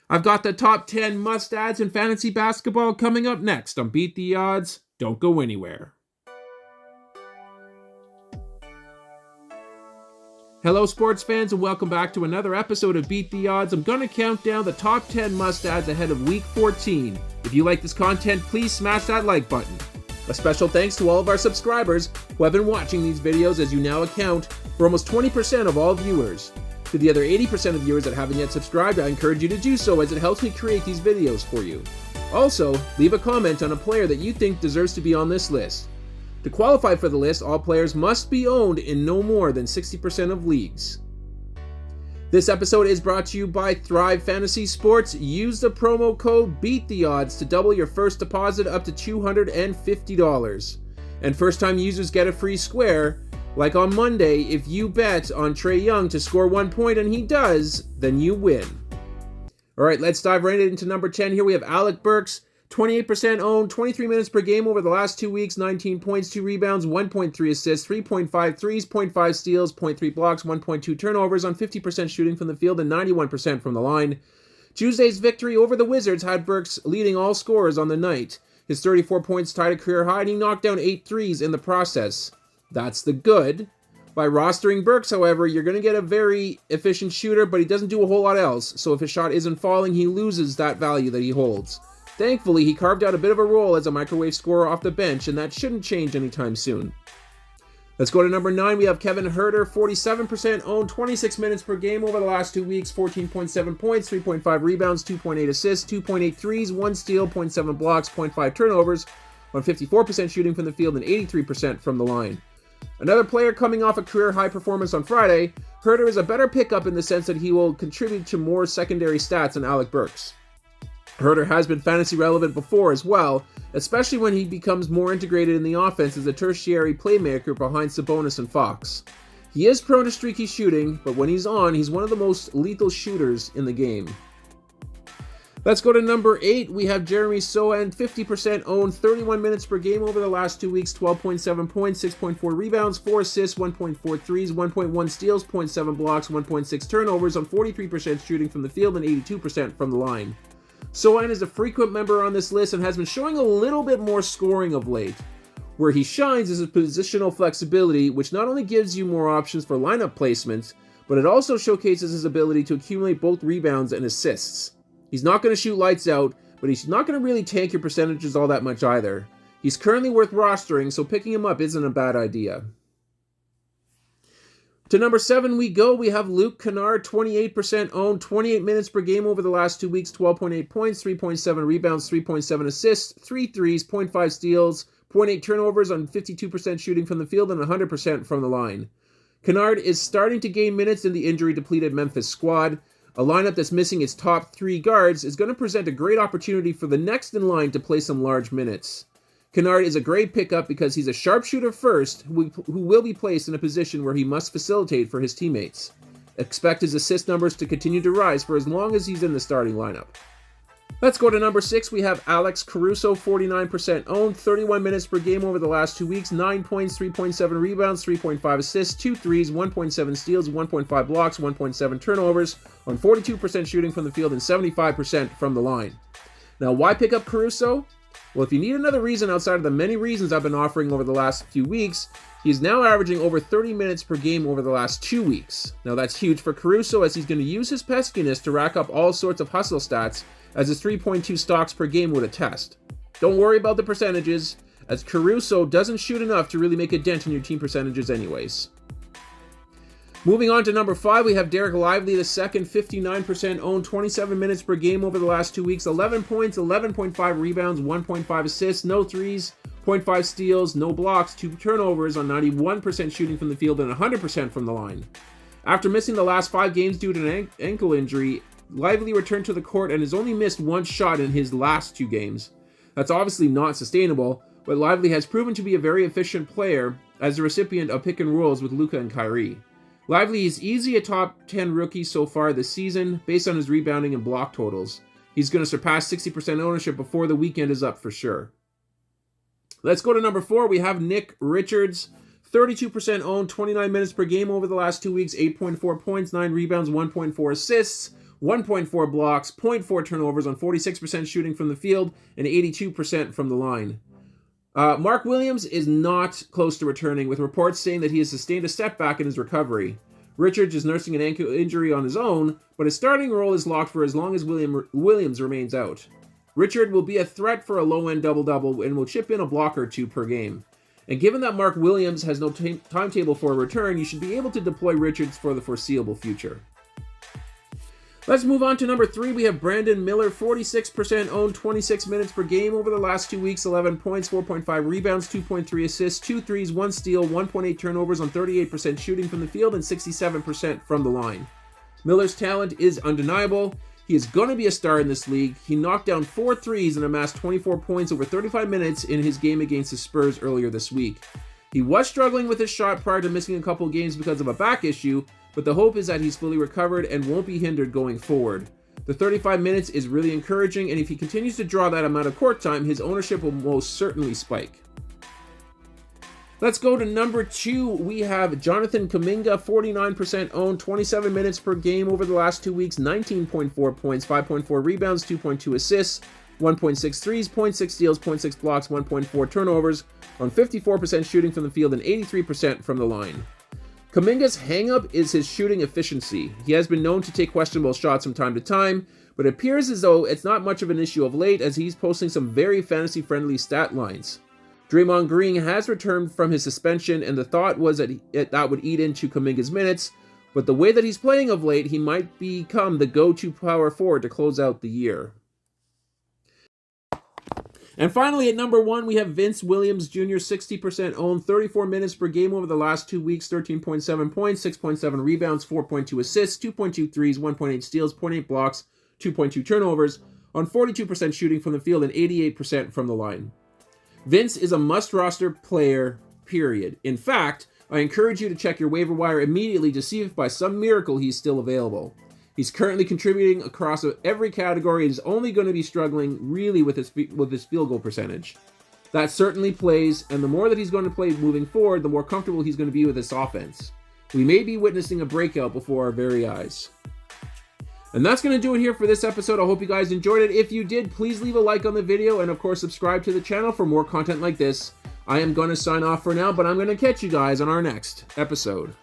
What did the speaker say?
I've got the top 10 must-adds in fantasy basketball coming up next on Beat the Odds. Don't go anywhere. Hello, sports fans, and welcome back to another episode of Beat the Odds. I'm going to count down the top 10 must-adds ahead of Week 14. If you like this content, please smash that like button. A special thanks to all of our subscribers who have been watching these videos, as you now account for almost 20% of all viewers. To the other 80% of viewers that haven't yet subscribed, I encourage you to do so, as it helps me create these videos for you. Also, leave a comment on a player that you think deserves to be on this list. To qualify for the list, all players must be owned in no more than 60% of leagues. This episode is brought to you by Thrive Fantasy Sports. Use the promo code BEATTHEODDS to double your first deposit up to $250. And first-time users get a free square. Like on Monday, if you bet on Trae Young to score 1 point and he does, then you win. Alright, let's dive right into number 10. Here we have Alec Burks, 28% owned, 23 minutes per game over the last 2 weeks, 19 points, 2 rebounds, 1.3 assists, 3.5 threes, 0.5 steals, 0.3 blocks, 1.2 turnovers on 50% shooting from the field and 91% from the line. Tuesday's victory over the Wizards had Burks leading all scorers on the night. His 34 points tied a career high, and he knocked down 8 threes in the process. That's the good. By rostering Burks, however, you're going to get a very efficient shooter, but he doesn't do a whole lot else, so if his shot isn't falling, he loses that value that he holds. Thankfully, he carved out a bit of a role as a microwave scorer off the bench, and that shouldn't change anytime soon. Let's go to number 9. We have Kevin Huerter, 47% owned, 26 minutes per game over the last 2 weeks, 14.7 points, 3.5 rebounds, 2.8 assists, 2.8 threes, 1 steal, 0.7 blocks, 0.5 turnovers, on 54% shooting from the field and 83% from the line. Another player coming off a career-high performance on Friday, Huerter is a better pickup in the sense that he will contribute to more secondary stats than Alec Burks. Huerter has been fantasy relevant before as well, especially when he becomes more integrated in the offense as a tertiary playmaker behind Sabonis and Fox. He is prone to streaky shooting, but when he's on, he's one of the most lethal shooters in the game. Let's go to number 8. We have Jeremy Sochan, 50% owned, 31 minutes per game over the last 2 weeks, 12.7 points, 6.4 rebounds, 4 assists, 1.4 threes, 1.1 steals, 0.7 blocks, 1.6 turnovers on 43% shooting from the field and 82% from the line. Sochan is a frequent member on this list and has been showing a little bit more scoring of late. Where he shines is his positional flexibility, which not only gives you more options for lineup placement, but it also showcases his ability to accumulate both rebounds and assists. He's not going to shoot lights out, but he's not going to really tank your percentages all that much either. He's currently worth rostering, so picking him up isn't a bad idea. To number 7 we go. We have Luke Kennard, 28% owned, 28 minutes per game over the last 2 weeks, 12.8 points, 3.7 rebounds, 3.7 assists, 3 threes, 0.5 steals, 0.8 turnovers on 52% shooting from the field and 100% from the line. Kennard is starting to gain minutes in the injury-depleted Memphis squad. A lineup that's missing its top 3 guards is going to present a great opportunity for the next in line to play some large minutes. Kennard is a great pickup because he's a sharpshooter first who will be placed in a position where he must facilitate for his teammates. Expect his assist numbers to continue to rise for as long as he's in the starting lineup. Let's go to number 6. We have Alex Caruso, 49% owned, 31 minutes per game over the last 2 weeks, 9 points, 3.7 rebounds, 3.5 assists, 2 threes, 1.7 steals, 1.5 blocks, 1.7 turnovers, on 42% shooting from the field and 75% from the line. Now, why pick up Caruso? Well, if you need another reason outside of the many reasons I've been offering over the last few weeks, he's now averaging over 30 minutes per game over the last 2 weeks. Now, that's huge for Caruso, as he's going to use his peskiness to rack up all sorts of hustle stats, as his 3.2 stocks per game would attest. Don't worry about the percentages, as Caruso doesn't shoot enough to really make a dent in your team percentages anyways. Moving on to number 5, we have Dereck Lively, the second, 59% owned, 27 minutes per game over the last 2 weeks, 11 points, 11.5 rebounds, 1.5 assists, no threes, 0.5 steals, no blocks, 2 turnovers on 91% shooting from the field and 100% from the line. After missing the last 5 games due to an ankle injury, Lively returned to the court and has only missed 1 shot in his last 2 games. That's obviously not sustainable, but Lively has proven to be a very efficient player as the recipient of pick and rolls with Luka and Kyrie. Lively is easily a top 10 rookie so far this season based on his rebounding and block totals. He's going to surpass 60% ownership before the weekend is up for sure. Let's go to number 4. We have Nick Richards, 32% owned, 29 minutes per game over the last 2 weeks, 8.4 points, 9 rebounds, 1.4 assists, 1.4 blocks, 0.4 turnovers on 46% shooting from the field, and 82% from the line. Mark Williams is not close to returning, with reports saying that he has sustained a setback in his recovery. Richards is nursing an ankle injury on his own, but his starting role is locked for as long as Williams remains out. Richard will be a threat for a low-end double-double and will chip in a block or two per game. And given that Mark Williams has no timetable for a return, you should be able to deploy Richards for the foreseeable future. Let's move on to number 3. We have Brandon Miller, 46% owned, 26 minutes per game over the last 2 weeks, 11 points, 4.5 rebounds, 2.3 assists, 2 threes, 1 steal, 1.8 turnovers on 38% shooting from the field and 67% from the line. Miller's talent is undeniable. He is going to be a star in this league. He knocked down 4 threes and amassed 24 points over 35 minutes in his game against the Spurs earlier this week. He was struggling with his shot prior to missing a couple games because of a back issue, but the hope is that he's fully recovered and won't be hindered going forward. The 35 minutes is really encouraging, and if he continues to draw that amount of court time, his ownership will most certainly spike. Let's go to number 2. We have Jonathan Kuminga, 49% owned, 27 minutes per game over the last 2 weeks, 19.4 points, 5.4 rebounds, 2.2 assists, 1.6 threes, 0.6 steals, 0.6 blocks, 1.4 turnovers, on 54% shooting from the field and 83% from the line. Kuminga's hang-up is his shooting efficiency. He has been known to take questionable shots from time to time, but it appears as though it's not much of an issue of late as he's posting some very fantasy-friendly stat lines. Draymond Green has returned from his suspension, and the thought was that that would eat into Kuminga's minutes, but the way that he's playing of late, he might become the go-to power forward to close out the year. And finally, at number 1, we have Vince Williams Jr., 60% owned, 34 minutes per game over the last 2 weeks, 13.7 points, 6.7 rebounds, 4.2 assists, 2.2 threes, 1.8 steals, 0.8 blocks, 2.2 turnovers, on 42% shooting from the field and 88% from the line. Vince is a must-roster player, period. In fact, I encourage you to check your waiver wire immediately to see if by some miracle he's still available. He's currently contributing across every category and is only going to be struggling really with his field goal percentage. That certainly plays, and the more that he's going to play moving forward, the more comfortable he's going to be with this offense. We may be witnessing a breakout before our very eyes. And that's going to do it here for this episode. I hope you guys enjoyed it. If you did, please leave a like on the video and of course subscribe to the channel for more content like this. I am going to sign off for now, but I'm going to catch you guys on our next episode.